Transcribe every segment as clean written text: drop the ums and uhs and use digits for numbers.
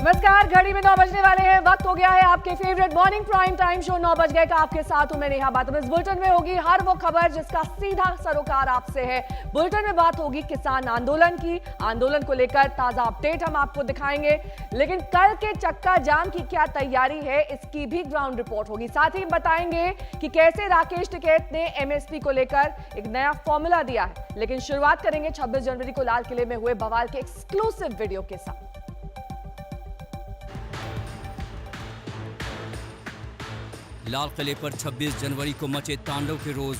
नमस्कार, घड़ी में 9 बजने वाले हैं। वक्त हो गया है आपके favourite morning prime time show 9 बज गए का। आपके साथ हूं मैं नेहा बातम। इस बुलेटिन में होगी हर वो खबर जिसका सीधा सरोकार आपसे है। बुलेटिन में बात होगी किसान आंदोलन की। आंदोलन को लेकर ताजा अपडेट हम आपको दिखाएंगे, लेकिन कल के चक्का जाम की क्या तैयारी है इसकी भी ग्राउंड रिपोर्ट होगी। साथ ही बताएंगे कि कैसे राकेश टिकैत ने एमएसपी को लेकर एक नया फॉर्मूला दिया है। लेकिन शुरुआत करेंगे 26 जनवरी को लाल किले में हुए बवाल के एक्सक्लूसिव वीडियो के साथ। लाल किले पर 26 जनवरी को मचे तांडव के रोज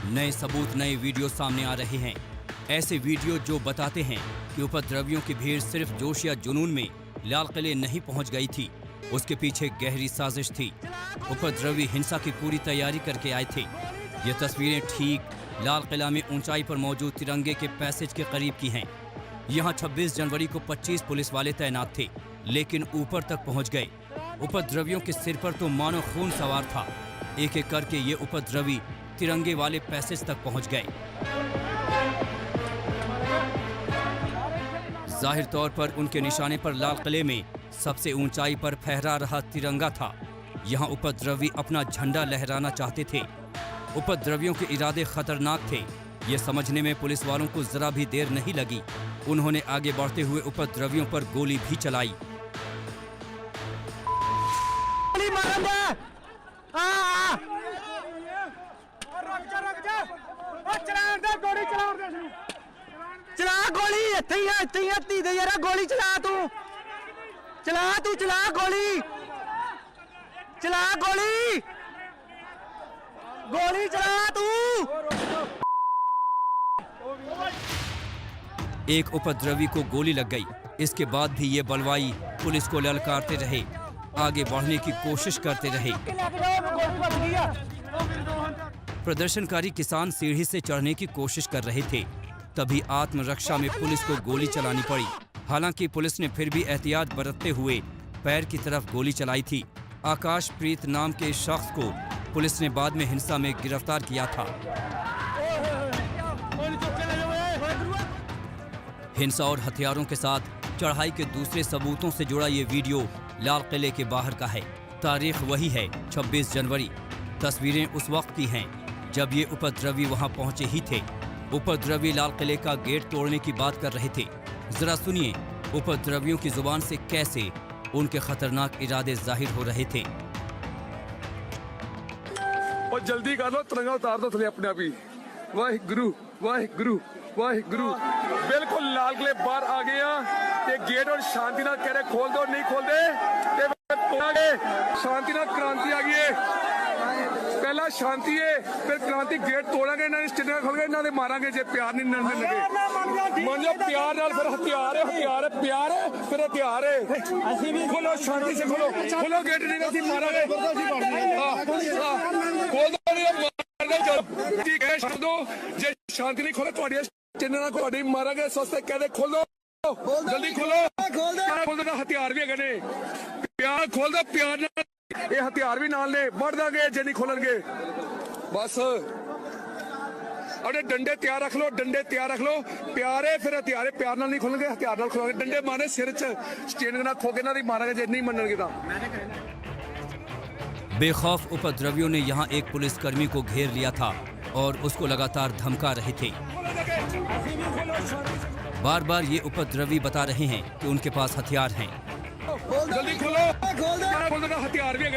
नए सबूत, नए वीडियो सामने आ रहे हैं। ऐसे वीडियो जो बताते हैं कि उपद्रवियों की भीड़ सिर्फ जोश या जुनून में लाल किले नहीं पहुंच गई थी, उसके पीछे गहरी साजिश थी। उपद्रवी हिंसा की पूरी तैयारी करके आए थे। ये तस्वीरें ठीक लाल किला में ऊंचाई पर मौजूद तिरंगे के पैसेज के करीब की हैं। यहाँ 26 जनवरी को 25 पुलिस वाले तैनात थे, लेकिन ऊपर तक पहुंच गए। उपद्रवियों के सिर पर तो मानो खून सवार था। एक एक करके ये उपद्रवी तिरंगे वाले पैसेज तक पहुंच गए। जाहिर तौर पर उनके निशाने पर लाल किले में सबसे ऊंचाई पर फहरा रहा तिरंगा था। यहाँ उपद्रवी अपना झंडा लहराना चाहते थे। उपद्रवियों के इरादे खतरनाक थे। ये समझने में पुलिस वालों को जरा भी देर नहीं लगी। उन्होंने आगे बढ़ते हुए उपद्रवियों पर गोली भी चलाई। चला गोली, गोली चला तू चला गोली चला तू। एक उपद्रवी को गोली लग गई। इसके बाद भी ये बलवाई पुलिस को ललकारते रहे, आगे बढ़ने की कोशिश करते रहे। प्रदर्शनकारी किसान सीढ़ी से चढ़ने की कोशिश कर रहे थे, तभी आत्मरक्षा में पुलिस को गोली चलानी पड़ी। हालांकि पुलिस ने फिर भी एहतियात बरतते हुए पैर की तरफ गोली चलाई थी। आकाशप्रीत नाम के शख्स को पुलिस ने बाद में हिंसा में गिरफ्तार किया था। हिंसा और हथियारों के साथ चढ़ाई के दूसरे सबूतों से जुड़ा ये वीडियो लाल किले के बाहर का है। तारीख वही है 26 जनवरी। तस्वीरें उस वक्त की हैं जब ये उपद्रवी वहां पहुंचे ही थे। उपद्रवी लाल किले का गेट तोड़ने की बात कर रहे थे। जरा सुनिए उपद्रवियों की जुबान से कैसे उनके खतरनाक इरादे जाहिर हो रहे थे। और जल्दी कर लो, तिरंगा उतार दो थले अपने आप ही। वाहिगुरु वाहिगुरु वाहिगुरु। बिल्कुल लाल किले बाहर आ गए। ये गेट और शांति ना कह रहे खोल दो, नहीं खोल दे। शांति ना क्रांति आ गई है। पहला शांति है, फिर क्रांति। गेट तोड़ांगे ना, स्टेडियम खोल ना मारांगे जे प्यार नहीं नंदे लगे। मान लो प्यार नाल फिर हथियार है, हथियार है, प्यार है, फिर हथियार है। खोलो शांति से, खोलो खोलो गेट नहीं तो मारांगे। खोल दो, ठीक है, छोड़ दो। जे शांति नहीं खोले तो स्टेडियम को मारांगे। सस्ते कहते खोलो, जल्दी खोलो, खोल दो। हथियार भी है, प्यार खोल दो, प्यार ना ये हथियार भी नाल ने बढ़ देंगे जे नहीं खोलेंगे। बस अरे डंडे तैयार रख लो, डंडे तैयार रख लो। प्यार है फिर हथियार है, प्यार नाल नहीं खोलेंगे, हथियार नाल खोलेंगे। डंडे मारे सिर च स्टेन ना खोके ना मारेंगे जे नहीं मनणगे ता। बेखौफ उपद्रवियों ने यहाँ एक पुलिसकर्मी को घेर लिया था और उसको लगातार धमका रहे थे। बार बार ये उपद्रवी बता रहे हैं कि उनके पास हथियार हैं। जल्दी खोलो, हथियार भी है।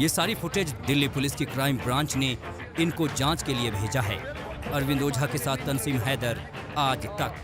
ये सारी फुटेज दिल्ली पुलिस की क्राइम ब्रांच ने इनको जांच के लिए भेजा है। अरविंद ओझा के साथ तंसीम हैदर, आज तक।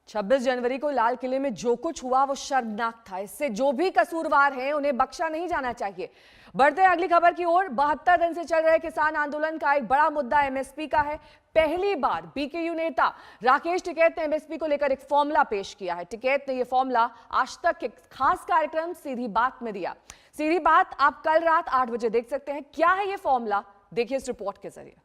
26 जनवरी को लाल किले में जो कुछ हुआ वो शर्मनाक था। इससे जो भी कसूरवार हैं उन्हें बख्शा नहीं जाना चाहिए। बढ़ते हैं अगली खबर की ओर। 72 दिन से चल रहे किसान आंदोलन का एक बड़ा मुद्दा एमएसपी का है। पहली बार बीकेयू नेता राकेश टिकैत ने एमएसपी को लेकर एक फॉर्मूला पेश किया है। टिकैत ने यह फॉर्मूला आज तक के खास कार्यक्रम सीधी बात में दिया। सीधी बात आप कल रात 8 बजे देख सकते हैं। क्या है यह फॉर्मूला, देखिए इस रिपोर्ट के जरिए।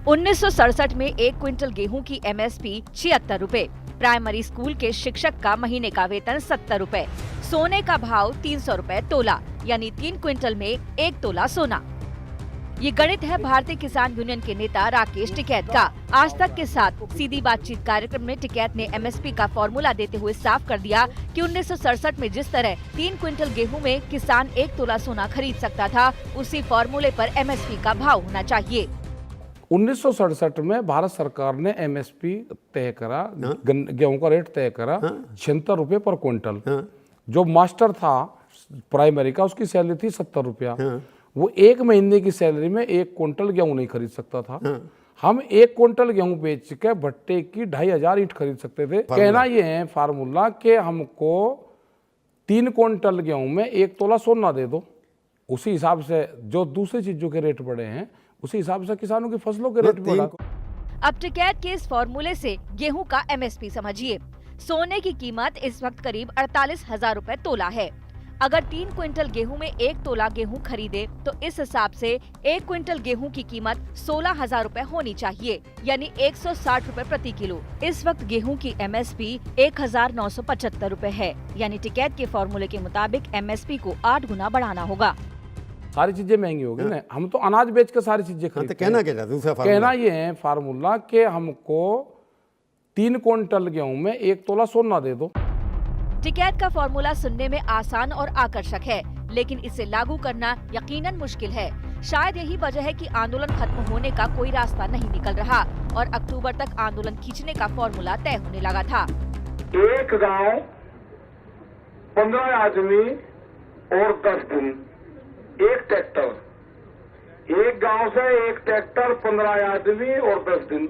1967 में 1 क्विंटल गेहूं की एमएसपी 76 रुपए, प्राइमरी स्कूल के शिक्षक का महीने का वेतन 70 रुपए, सोने का भाव 300 रुपए तोला, यानी 3 क्विंटल में 1 तोला सोना। ये गणित है भारतीय किसान यूनियन के नेता राकेश टिकैत का। आज तक के साथ सीधी बातचीत कार्यक्रम में टिकैत ने एमएसपी का फॉर्मूला देते हुए साफ कर दिया कि 1967 में जिस तरह 3 क्विंटल गेहूं में किसान 1 तोला सोना खरीद सकता था, उसी फॉर्मूले पर एमएसपी का भाव होना चाहिए। 1967 में भारत सरकार ने एमएसपी तय करा, गेहूं का रेट तय करा 76 रुपये पर क्विंटल। जो मास्टर था प्राइमरी का, उसकी सैलरी थी 70 रुपया। वो 1 महीने की सैलरी में 1 क्विंटल गेहूं नहीं खरीद सकता था। हम 1 क्विंटल गेहूं बेच के भट्टे की 2500 ईंट खरीद सकते थे। कहना ये है फार्मूला कि हमको 3 क्विंटल गेहूं में 1 तोला सोना दे दो। उसी हिसाब से जो दूसरी चीजों के रेट बढ़े हैं, उसी हिसाब से किसानों की फसलों के रेट बढ़ा। अब टिकैत के इस फॉर्मूले से गेहूं का एमएसपी समझिए। सोने की कीमत इस वक्त करीब 48,000 रुपए तोला है। अगर 3 क्विंटल गेहूं में 1 तोला गेहूं खरीदे तो इस हिसाब से 1 क्विंटल गेहूं की कीमत 16,000 रुपए होनी चाहिए, यानी 160 रुपए प्रति किलो। इस वक्त गेहूं की एमएसपी 1,975 रुपए है, यानी टिकैत के फॉर्मूले के मुताबिक एमएसपी को 8 गुना बढ़ाना होगा। सारी चीजें महंगी हो गई ना। हम तो अनाज बेच के सारी चीजें खरीदते कहना हैं। क्या था दूसरा कहना ये है फार्मूला कि हमको 3 क्विंटल गेहूं में 1 तोला सोना दे दो। टिकैत का फॉर्मूला सुनने में आसान और आकर्षक है, लेकिन इसे लागू करना यकीनन मुश्किल है। शायद यही वजह है कि आंदोलन खत्म होने का कोई रास्ता नहीं निकल रहा और अक्टूबर तक आंदोलन खींचने का फॉर्मूला तय होने लगा था। एक गांव 15 आदमी और 10 दिन, 1 ट्रैक्टर। एक गांव से 1 ट्रैक्टर, 15 आदमी और 10 दिन।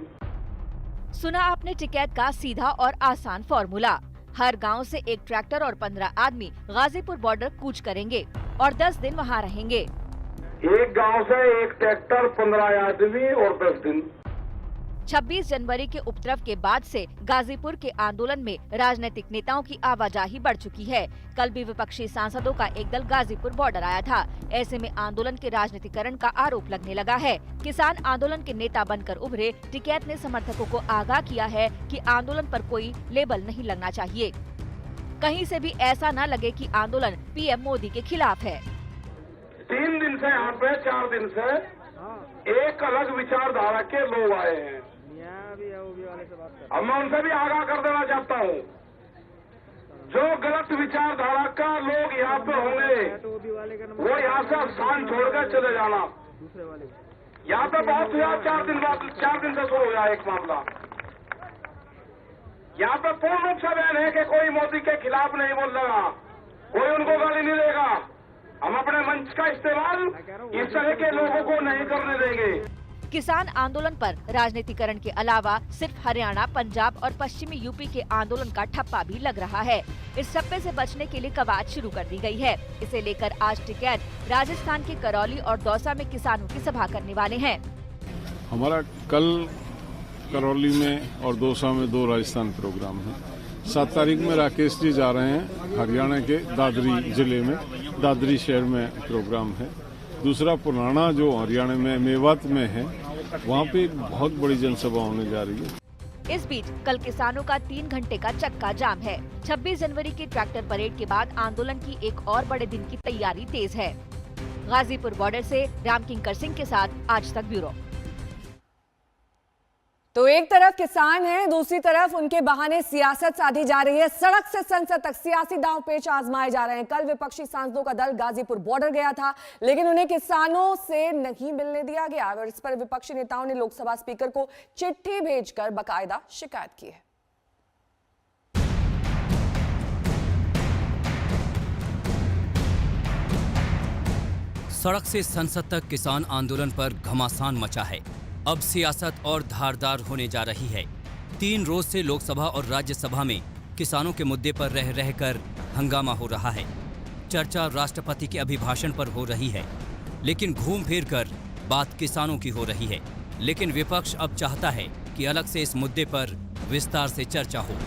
सुना आपने टिकैत का सीधा और आसान फॉर्मूला। हर गांव से 1 ट्रैक्टर और 15 आदमी गाजीपुर बॉर्डर कूच करेंगे और 10 दिन वहां रहेंगे। एक गांव से 1 ट्रैक्टर, 15 आदमी और 10 दिन। 26 जनवरी के उपद्रव के बाद से गाजीपुर के आंदोलन में राजनीतिक नेताओं की आवाजाही बढ़ चुकी है। कल भी विपक्षी सांसदों का एक दल गाजीपुर बॉर्डर आया था। ऐसे में आंदोलन के राजनीतिकरण का आरोप लगने लगा है। किसान आंदोलन के नेता बनकर उभरे टिकैत ने समर्थकों को आगाह किया है कि आंदोलन पर कोई लेबल नहीं लगना चाहिए। कहीं से भी ऐसा न लगे कि आंदोलन पीएम मोदी के खिलाफ है। 3 दिन से यहाँ पे 4 दिन से एक अलग विचारधारा के लोग आए हैं। अब मैं उनसे भी आगाह कर देना चाहता हूँ, जो गलत विचारधारा का लोग यहाँ पे होंगे वो यहाँ से स्थान छोड़कर चले जाना। यहाँ पे बहुत हुआ 4 दिन बाद, 4 दिन से शुरू हुआ एक मामला। यहाँ पे पूर्ण रूप से बयान है कि कोई मोदी के खिलाफ नहीं बोलेगा, कोई उनको गाली नहीं देगा। हम अपने मंच का इस्तेमाल इस तरह के लोगों को नहीं करने देंगे। किसान आंदोलन पर राजनीतिकरण के अलावा सिर्फ हरियाणा, पंजाब और पश्चिमी यूपी के आंदोलन का ठप्पा भी लग रहा है। इस ठप्पे से बचने के लिए कवायद शुरू कर दी गई है। इसे लेकर आज टिकैत राजस्थान के करौली और दौसा में किसानों की सभा करने वाले हैं। हमारा कल करौली में और दौसा में 2 राजस्थान प्रोग्राम है। 7 तारीख में राकेश जी जा रहे हैं हरियाणा के दादरी जिले में, दादरी शहर में प्रोग्राम है। दूसरा पुराना जो हरियाणा में मेवात में है, वहाँ पे बहुत बड़ी जनसभा होने जा रही है। इस बीच कल किसानों का 3 घंटे का चक्का जाम है। 26 जनवरी की ट्रैक्टर परेड के बाद आंदोलन की एक और बड़े दिन की तैयारी तेज है। गाजीपुर बॉर्डर से राम किंकर सिंह के साथ आज तक ब्यूरो। तो एक तरफ किसान हैं, दूसरी तरफ उनके बहाने सियासत साधी जा रही है। सड़क से संसद तक सियासी दांव पेच आजमाए जा रहे हैं। कल विपक्षी सांसदों का दल गाजीपुर बॉर्डर गया था, लेकिन उन्हें किसानों से नहीं मिलने दिया गया और इस पर विपक्षी नेताओं ने लोकसभा स्पीकर को चिट्ठी भेजकर बाकायदा शिकायत की है। सड़क से संसद तक किसान आंदोलन पर घमासान मचा है। अब सियासत और धारदार होने जा रही है। 3 रोज से लोकसभा और राज्यसभा में किसानों के मुद्दे पर रह रहकर हंगामा हो रहा है। चर्चा राष्ट्रपति के अभिभाषण पर हो रही है, लेकिन घूम फिर कर बात किसानों की हो रही है। लेकिन विपक्ष अब चाहता है कि अलग से इस मुद्दे पर विस्तार से चर्चा हो।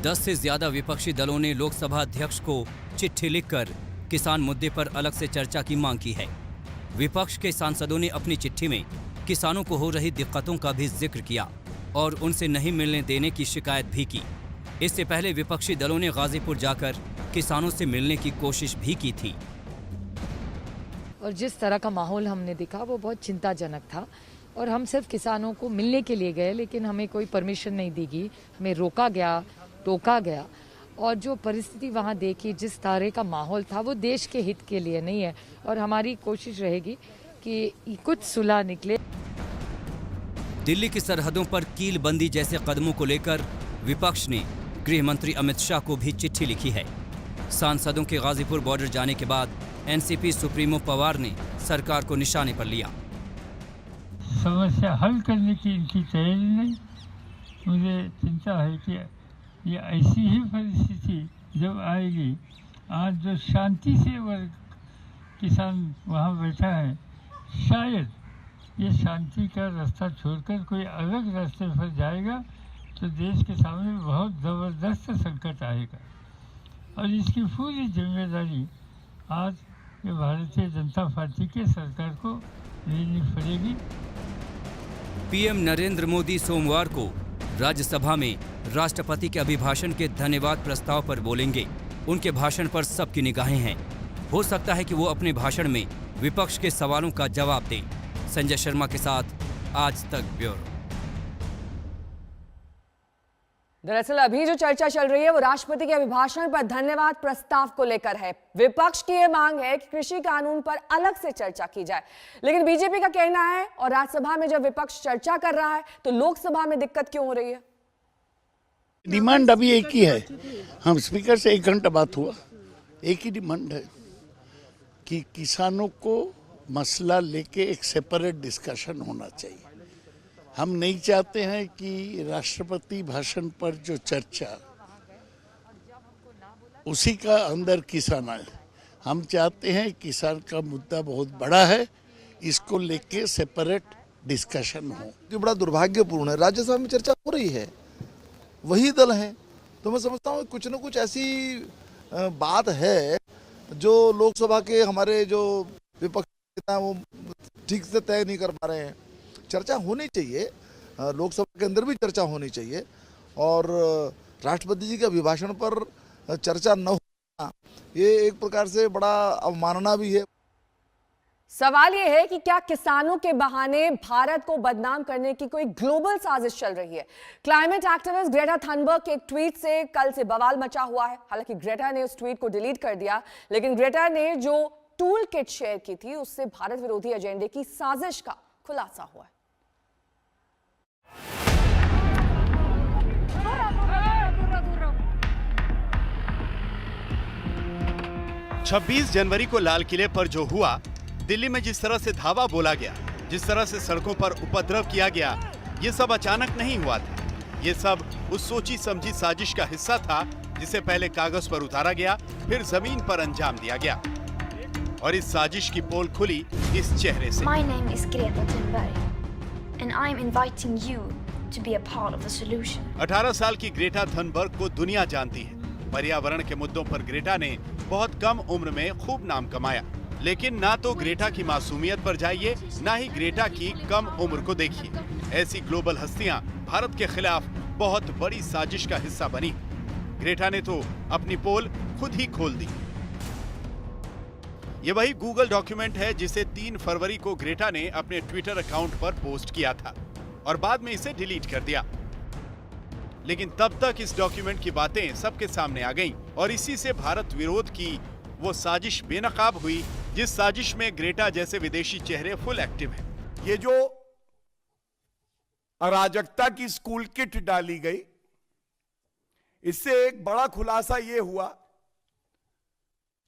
10 से ज्यादा विपक्षी दलों ने लोकसभा अध्यक्ष को चिट्ठी लिखकर किसान मुद्दे पर अलग से चर्चा की मांग की है। विपक्ष के सांसदों ने अपनी चिट्ठी में किसानों को हो रही दिक्कतों का भी जिक्र किया और उनसे नहीं मिलने देने की शिकायत भी की। इससे पहले विपक्षी दलों ने गाजीपुर जाकर किसानों से मिलने की कोशिश भी की थी। और जिस तरह का माहौल हमने देखा वो बहुत चिंताजनक था और हम सिर्फ किसानों को मिलने के लिए गए, लेकिन हमें कोई परमिशन नहीं दी गई, हमें रोका गया, टोका गया। और जो परिस्थिति वहाँ देखी, जिस तरह का माहौल था, वो देश के हित के लिए नहीं है और हमारी कोशिश रहेगी कि कुछ सुलह निकले। दिल्ली की सरहदों पर कीलबंदी जैसे कदमों को लेकर विपक्ष ने गृह मंत्री अमित शाह को भी चिट्ठी लिखी है। सांसदों के गाजीपुर बॉर्डर जाने के बाद एनसीपी सुप्रीमो पवार ने सरकार को निशाने पर लिया। समस्या हल करने की इनकी तैयारी नहीं। मुझे चिंता है कि ये ऐसी ही परिस्थिति जब आएगी, आज जो शांति से वर्ग किसान वहाँ बैठा है, शायद ये शांति का रास्ता छोड़कर कोई अलग रास्ते पर जाएगा तो देश के सामने बहुत ज़बरदस्त संकट आएगा और इसकी पूरी जिम्मेदारी आज ये भारतीय जनता पार्टी के सरकार को लेनी पड़ेगी। पीएम नरेंद्र मोदी सोमवार को राज्यसभा में राष्ट्रपति के अभिभाषण के धन्यवाद प्रस्ताव पर बोलेंगे। उनके भाषण पर सबकी निगाहें हैं। हो सकता है कि वो अपने भाषण में विपक्ष के सवालों का जवाब दें। संजय शर्मा के साथ आज तक ब्यूरो। दरअसल अभी जो चर्चा चल रही है वो राष्ट्रपति के अभिभाषण पर धन्यवाद प्रस्ताव को लेकर है। विपक्ष की ये मांग है कि कृषि कानून पर अलग से चर्चा की जाए, लेकिन बीजेपी का कहना है और राज्यसभा में जब विपक्ष चर्चा कर रहा है तो लोकसभा में दिक्कत क्यों हो रही है? डिमांड अभी एक ही है। हम स्पीकर से 1 घंटा बात हुआ, एक ही डिमांड है कि किसानों को मसला लेके एक सेपरेट डिस्कशन होना चाहिए। हम नहीं चाहते हैं कि राष्ट्रपति भाषण पर जो चर्चा उसी का अंदर किसान आए। हम चाहते हैं किसान का मुद्दा बहुत बड़ा है, इसको लेके सेपरेट डिस्कशन हो। कि बड़ा दुर्भाग्यपूर्ण है, राज्यसभा में चर्चा हो रही है, वही दल हैं, तो मैं समझता हूँ कुछ न कुछ ऐसी बात है जो लोकसभा के हमारे जो विपक्ष हैं वो ठीक से तय नहीं कर पा रहे हैं। चर्चा होनी चाहिए, लोकसभा के अंदर भी चर्चा होनी चाहिए और राष्ट्रपति जी के अभिभाषण पर चर्चा न होना ये एक प्रकार से बड़ा अवमानना भी है। सवाल ये है कि क्या किसानों के बहाने भारत को बदनाम करने की कोई ग्लोबल साजिश चल रही है? क्लाइमेट एक्टिविस्ट ग्रेटा थनबर्ग के एक ट्वीट से कल से बवाल मचा हुआ है। हालांकि ग्रेटा ने उस ट्वीट को डिलीट कर दिया, लेकिन ग्रेटा ने जो टूल किट शेयर की थी उससे भारत विरोधी एजेंडे की साजिश का खुलासा हुआ है। 26 जनवरी को लाल किले पर जो हुआ, दिल्ली में जिस तरह से धावा बोला गया, जिस तरह से सड़कों पर उपद्रव किया गया, ये सब अचानक नहीं हुआ था। ये सब उस सोची समझी साजिश का हिस्सा था जिसे पहले कागज पर उतारा गया, फिर जमीन पर अंजाम दिया गया। और इस साजिश की पोल खुली इस चेहरे से। My name is Greta Thunberg, and I'm inviting you to be a part of the solution. 18 साल की ग्रेटा थनबर्ग को दुनिया जानती है। पर्यावरण के मुद्दों पर ग्रेटा ने बहुत कम उम्र में खूब नाम कमाया, लेकिन ना तो ग्रेटा की मासूमियत पर जाइए, ना ही ग्रेटा की कम उम्र को देखिए। ऐसी ग्लोबल हस्तियां भारत के खिलाफ बहुत बड़ी साजिश का हिस्सा बनी। ग्रेटा ने तो अपनी पोल खुद ही खोल दी। ये वही गूगल डॉक्यूमेंट है जिसे 3 फरवरी को ग्रेटा ने अपने ट्विटर अकाउंट पर पोस्ट किया था और बाद में इसे डिलीट कर दिया। लेकिन तब तक इस डॉक्यूमेंट की बातें सबके सामने आ गईं और इसी से भारत विरोध की वो साजिश बेनकाब हुई, जिस साजिश में ग्रेटा जैसे विदेशी चेहरे फुल एक्टिव हैं। ये जो अराजकता की स्कूल किट डाली गई, इससे एक बड़ा खुलासा ये हुआ,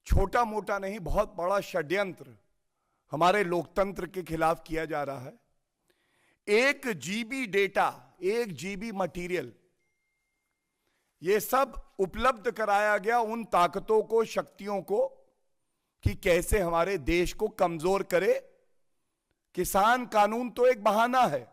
छोटा मोटा नहीं, बहुत बड़ा षड्यंत्र हमारे लोकतंत्र के खिलाफ किया जा रहा है। 1 GB डेटा, 1 GB मटेरियल, ये सब उपलब्ध कराया गया उन ताकतों को, शक्तियों को कि कैसे हमारे देश को कमजोर करे। किसान कानून तो एक बहाना है,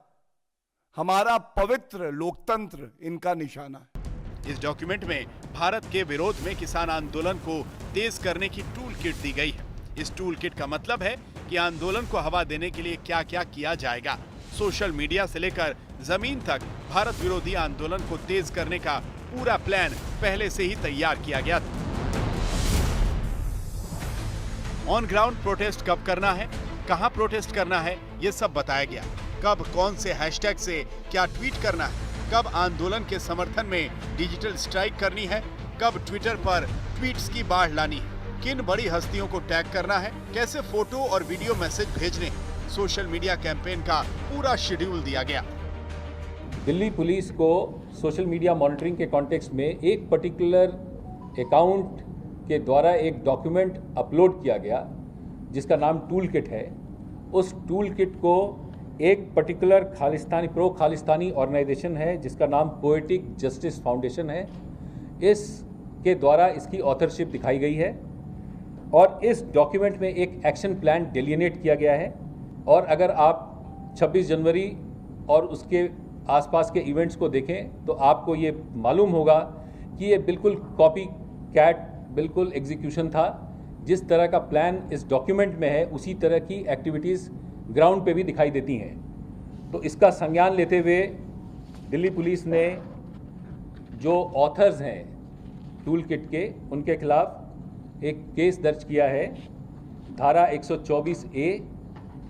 हमारा पवित्र लोकतंत्र इनका निशाना है। इस डॉक्यूमेंट में भारत के विरोध में किसान आंदोलन को तेज करने की टूल किट दी गई है। इस टूल किट का मतलब है कि आंदोलन को हवा देने के लिए क्या क्या किया जाएगा। सोशल मीडिया से लेकर जमीन तक भारत विरोधी आंदोलन को तेज करने का पूरा प्लान पहले से ही तैयार किया गया था। ऑन ग्राउंड प्रोटेस्ट कब करना है, कहां प्रोटेस्ट करना है, ये सब बताया गया। कब कौन से हैशटैग से क्या ट्वीट करना है, कब आंदोलन के समर्थन में डिजिटल स्ट्राइक करनी है, कब ट्विटर पर ट्वीट्स की बाढ़ लानी है, किन बड़ी हस्तियों को टैग करना है, कैसे फोटो और वीडियो मैसेज भेजने हैं। सोशल मीडिया कैंपेन का पूरा शेड्यूल दिया गया। दिल्ली पुलिस को सोशल मीडिया मॉनिटरिंग के कॉन्टेक्स्ट में एक पर्टिकुलर अकाउंट के द्वारा एक डॉक्यूमेंट अपलोड किया गया जिसका नाम टूल किट है। उस टूल किट को एक पर्टिकुलर प्रो खालिस्तानी ऑर्गेनाइजेशन है जिसका नाम पोएटिक जस्टिस फाउंडेशन है, इसके द्वारा इसकी ऑथरशिप दिखाई गई है और इस डॉक्यूमेंट में एक एक्शन प्लान डेलिनेट किया गया है। और अगर आप 26 जनवरी और उसके आसपास के इवेंट्स को देखें तो आपको ये मालूम होगा कि ये बिल्कुल कॉपी कैट बिल्कुल एग्जीक्यूशन था। जिस तरह का प्लान इस डॉक्यूमेंट में है उसी तरह की एक्टिविटीज़ ग्राउंड पे भी दिखाई देती हैं। तो इसका संज्ञान लेते हुए दिल्ली पुलिस ने जो ऑथर्स हैं टूल किट के, उनके खिलाफ एक केस दर्ज किया है धारा 124A,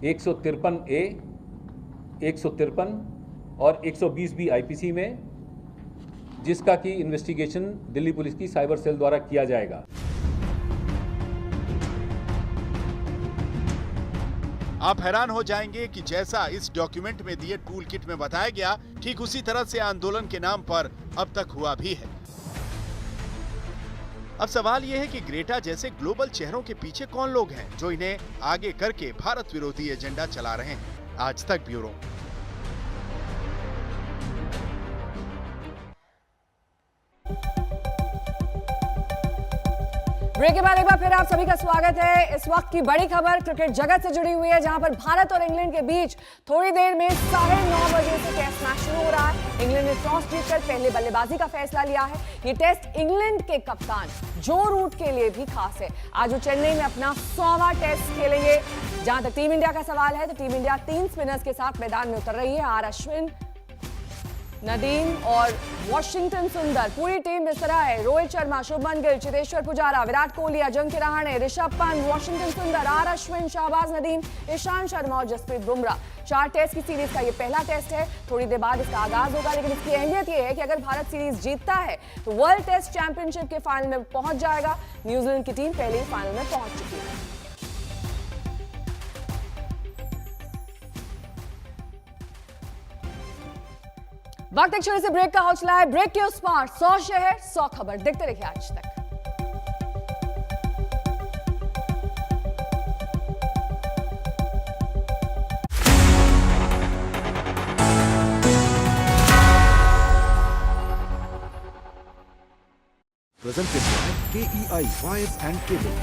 153A, 153 और 120B IPC में, जिसका कि इन्वेस्टिगेशन दिल्ली पुलिस की साइबर सेल द्वारा किया जाएगा। आप हैरान हो जाएंगे कि जैसा इस डॉक्यूमेंट में दिए टूल किट में बताया गया, ठीक उसी तरह से आंदोलन के नाम पर अब तक हुआ भी है। अब सवाल यह है कि ग्रेटा जैसे ग्लोबल चेहरों के पीछे कौन लोग हैं जो इन्हें आगे करके भारत विरोधी एजेंडा चला रहे हैं। आज तक ब्यूरो। ब्रेक के बाद एक बार फिर आप सभी का स्वागत है। इस वक्त की बड़ी खबर क्रिकेट जगत से जुड़ी हुई है, जहां पर भारत और इंग्लैंड के बीच थोड़ी देर में 9:30 बजे से टेस्ट मैच शुरू हो रहा है। इंग्लैंड ने टॉस जीतकर पहले बल्लेबाजी का फैसला लिया है। ये टेस्ट इंग्लैंड के कप्तान जो रूट के लिए भी खास है। आज वो चेन्नई में अपना 100वां टेस्ट खेलेंगे। जहां तक टीम इंडिया का सवाल है तो टीम इंडिया 3 स्पिनर्स के साथ मैदान में उतर रही है। आर अश्विन, नदीम और वॉशिंगटन सुंदर। पूरी टीम इस तरह है: रोहित शर्मा, शुभमन गिल, चेतेश्वर पुजारा, विराट कोहली, अजिंक्य रहाणे, ऋषभ पंत, वॉशिंगटन सुंदर, आर अश्विन, शहबाज नदीम, ईशांत शर्मा और जसप्रीत बुमराह। 4 टेस्ट की सीरीज का ये पहला टेस्ट है। थोड़ी देर बाद इसका आगाज होगा, लेकिन इसकी अहमियत ये है कि अगर भारत सीरीज जीतता है तो वर्ल्ड टेस्ट चैंपियनशिप के फाइनल में पहुंच जाएगा। न्यूजीलैंड की टीम पहले ही फाइनल में पहुंच चुकी है। वक्त एक छोटे से ब्रेक का हौसला है। ब्रेक के उस पार 100 शहर 100 खबर। देखते रहिए आज तक। Presented by KEI Wires and Cables.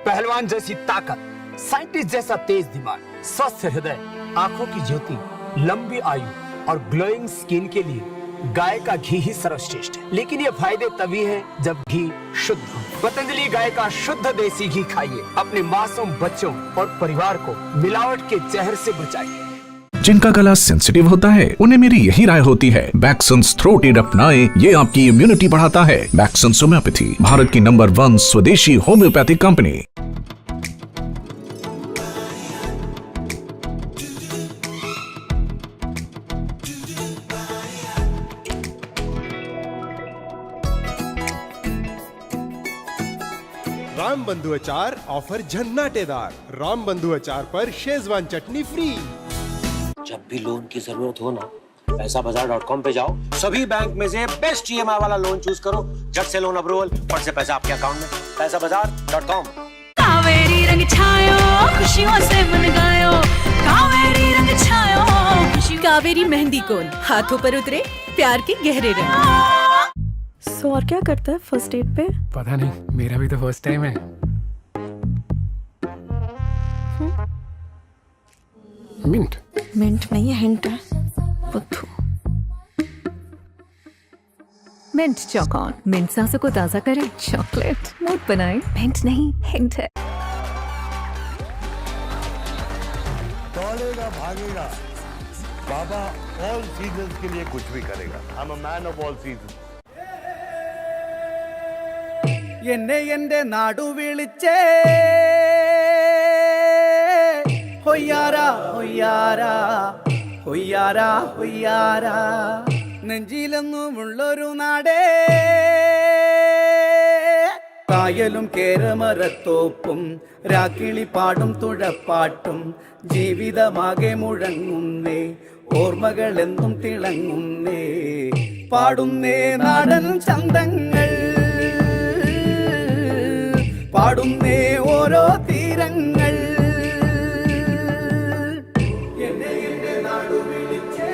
पहलवान जैसी ताकत, साइंटिस्ट जैसा तेज दिमाग, स्वस्थ हृदय, आंखों की ज्योति, लंबी आयु और ग्लोइंग स्किन के लिए गाय का घी ही सर्वश्रेष्ठ है। लेकिन ये फायदे तभी हैं जब घी शुद्ध हो। पतंजलि गाय का शुद्ध देसी घी खाइए, अपने मासूम बच्चों और परिवार को मिलावट के जहर से बचाइए। जिनका गला सेंसिटिव होता है उन्हें मेरी यही राय होती है, बैक्संस थ्रोट एड अपनाएं, ये आपकी इम्यूनिटी बढ़ाता है। बैक्संस होम्योपैथी, भारत की नंबर 1 स्वदेशी होम्योपैथिक कंपनी। राम बंधु अचार ऑफर झन्नाटेदार। राम बंधु अचार पर शेजवान चटनी फ्री। जब भी लोन की जरूरत हो ना, पैसाबाजार.com पे जाओ, सभी बैंक में से बेस्ट EMI वाला लोन चूज करो, झट से लोन अप्रूवल, फट से पैसा आपके अकाउंट में। पैसाबाजार.com। कावेरी रंग छायो, खुशियों से मन गायो, कावेरी रंग छायो, खुशियों। कावेरी मेहंदी कोन, हाथों पर उतरे प्यार के गहरे रंग। सो और क्या करता है फर्स्ट डेट पे? पता नहीं, मेरा भी तो फर्स्ट टाइम है। मिंट नहीं है, हिंट है। बुद्धू। मिंट चौकॉन, मिंट सांसों को ताजा करे, चॉकलेट मूड बनाए, मिंट नहीं हिंट है। दौड़ेगा भागेगा, बाबा ऑल सीजन्स के लिए कुछ भी करेगा। I am a man of all seasons. എന്നെ എന്റെ നാടു വിളിച്ചേ ഹൊയ്യാരാ ഹൊയ്യാരാ ഹൊയ്യാരാ ഹൊയ്യാരാ നെഞ്ചിലെന്നുമുള്ളൊരു നാടേ കായലും കേരമരത്തോപ്പും രാക്കിളി പാടും തുഴപ്പാട്ടും ജീവിതമാകെ മുഴങ്ങുന്നേ ഓർമ്മകളെന്നും തിളങ്ങുന്നേ പാടുന്നേ നാടൻ ചന്തങ്ങൾ പാടുന്നേ ഓരോ തീരങ്ങൾ എന്നെ എന്റെ നാടു വിളിച്ചേ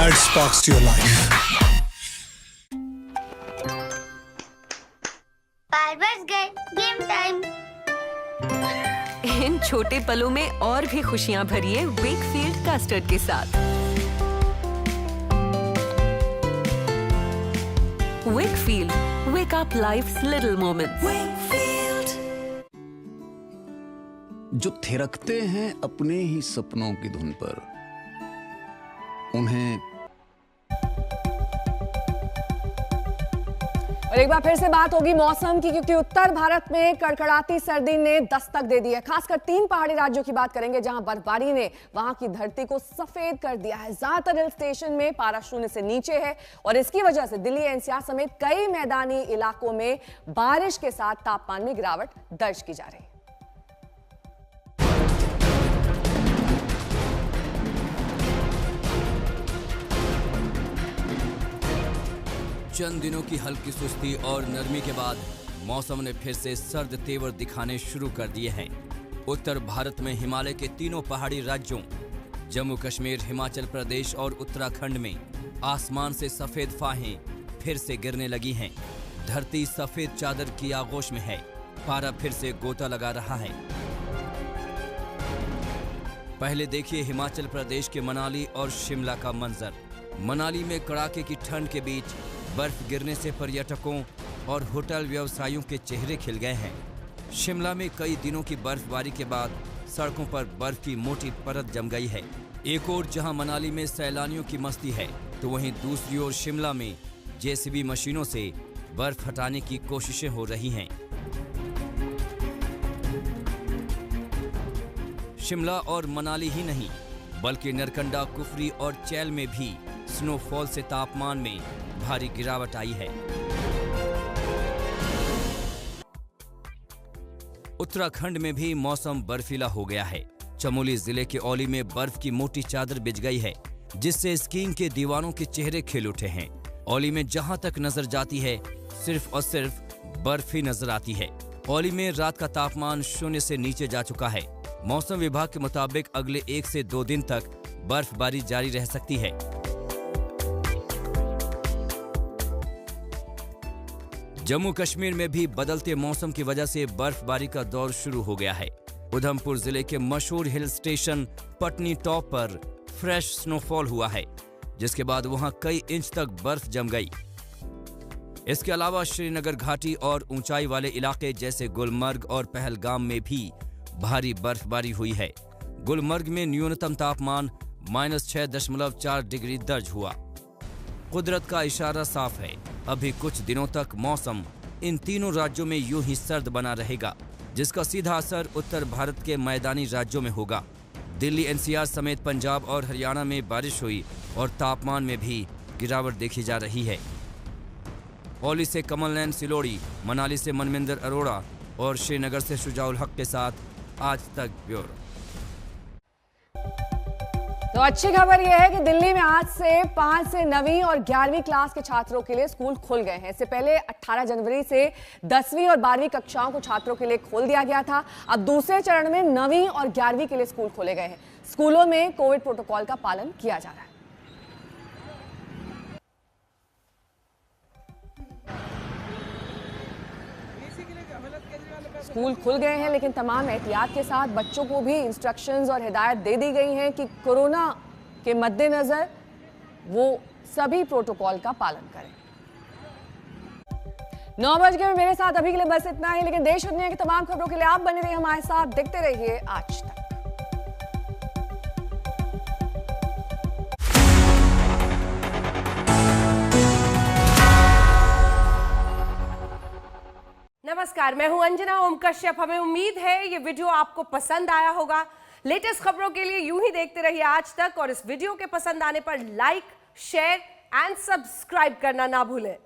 Add sparks to your life. बस गए, गेम टाइम। इन छोटे पलों में और भी खुशियां भरिए वेकफील्ड कस्टर्ड के साथ। Wakefield, wake up life's little moments. जो थिरकते हैं अपने ही सपनों की धुन पर, उन्हें और एक बार फिर से बात होगी मौसम की, क्योंकि उत्तर भारत में कड़कड़ाती सर्दी ने दस्तक दे दी है। खासकर 3 पहाड़ी राज्यों की बात करेंगे जहां बर्फबारी ने वहां की धरती को सफेद कर दिया है। ज्यादातर हिल स्टेशन में पारा शून्य से नीचे है और इसकी वजह से दिल्ली एनसीआर समेत कई मैदानी इलाकों में बारिश के साथ तापमान में गिरावट दर्ज की जा रही है। चंद दिनों की हल्की सुस्ती और नरमी के बाद मौसम ने फिर से सर्द तेवर दिखाने शुरू कर दिए हैं। उत्तर भारत में हिमालय के तीनों पहाड़ी राज्यों जम्मू कश्मीर, हिमाचल प्रदेश और उत्तराखंड में आसमान से सफेद फाहें फिर से गिरने लगी हैं। धरती सफेद चादर की आगोश में है। पारा फिर से गोता लगा रहा है। पहले देखिए हिमाचल प्रदेश के मनाली और शिमला का मंजर। मनाली में कड़ाके की ठंड के बीच बर्फ गिरने से पर्यटकों और होटल व्यवसायियों के चेहरे खिल गए हैं। शिमला में कई दिनों की बर्फबारी के बाद सड़कों पर बर्फ की मोटी परत जम गई है। एक ओर जहां मनाली में सैलानियों की मस्ती है, तो वहीं दूसरी ओर शिमला में जेसीबी मशीनों से बर्फ हटाने की कोशिशें हो रही हैं। शिमला और मनाली ही नहीं, बल्कि नरकंडा, कुफरी और चैल में भी स्नोफॉल से तापमान में भारी गिरावट आई है। उत्तराखंड में भी मौसम बर्फीला हो गया है। चमोली जिले के औली में बर्फ की मोटी चादर बिछ गई है, जिससे स्कीइंग के दीवानों के चेहरे खिल उठे हैं। औली में जहां तक नजर जाती है, सिर्फ और सिर्फ बर्फ ही नजर आती है। औली में रात का तापमान 0 से नीचे जा चुका है। मौसम विभाग के मुताबिक अगले 1 से 2 दिन तक बर्फबारी जारी रह सकती है। जम्मू कश्मीर में भी बदलते मौसम की वजह से बर्फबारी का दौर शुरू हो गया है। उधमपुर जिले के मशहूर हिल स्टेशन पटनी टॉप पर फ्रेश स्नोफॉल हुआ है, जिसके बाद वहां कई इंच तक बर्फ जम गई। इसके अलावा श्रीनगर घाटी और ऊंचाई वाले इलाके जैसे गुलमर्ग और पहलगाम में भी भारी बर्फबारी हुई है। गुलमर्ग में न्यूनतम तापमान -6.4 डिग्री दर्ज हुआ। कुदरत का इशारा साफ है, अभी कुछ दिनों तक मौसम इन तीनों राज्यों में यूं ही सर्द बना रहेगा, जिसका सीधा असर उत्तर भारत के मैदानी राज्यों में होगा। दिल्ली एनसीआर समेत पंजाब और हरियाणा में बारिश हुई और तापमान में भी गिरावट देखी जा रही है। औली से कमल नैन सिलोड़ी, मनाली से मनविंदर अरोड़ा और श्रीनगर से शुजाउल हक के साथ आज तक ब्यूरो। तो अच्छी खबर यह है कि दिल्ली में आज से 5 से 9वीं और 11वीं क्लास के छात्रों के लिए स्कूल खुल गए हैं। इससे पहले 18 जनवरी से 10वीं और 12वीं कक्षाओं को छात्रों के लिए खोल दिया गया था। अब दूसरे चरण में 9वीं और 11वीं के लिए स्कूल खोले गए हैं। स्कूलों में कोविड प्रोटोकॉल का पालन किया जा रहा है। स्कूल खुल गए हैं, लेकिन तमाम एहतियात के साथ बच्चों को भी इंस्ट्रक्शंस और हिदायत दे दी गई हैं कि कोरोना के मद्देनजर वो सभी प्रोटोकॉल का पालन करें। 9 बज गए। मेरे साथ अभी के लिए बस इतना ही, लेकिन देश और दुनिया की तमाम खबरों के लिए आप बने रहिए हमारे साथ, देखते रहिए आज तक। नमस्कार, मैं हूं अंजना ओम कश्यप। हमें उम्मीद है ये वीडियो आपको पसंद आया होगा। लेटेस्ट खबरों के लिए यूं ही देखते रहिए आज तक, और इस वीडियो के पसंद आने पर लाइक, शेयर एंड सब्सक्राइब करना ना भूलें।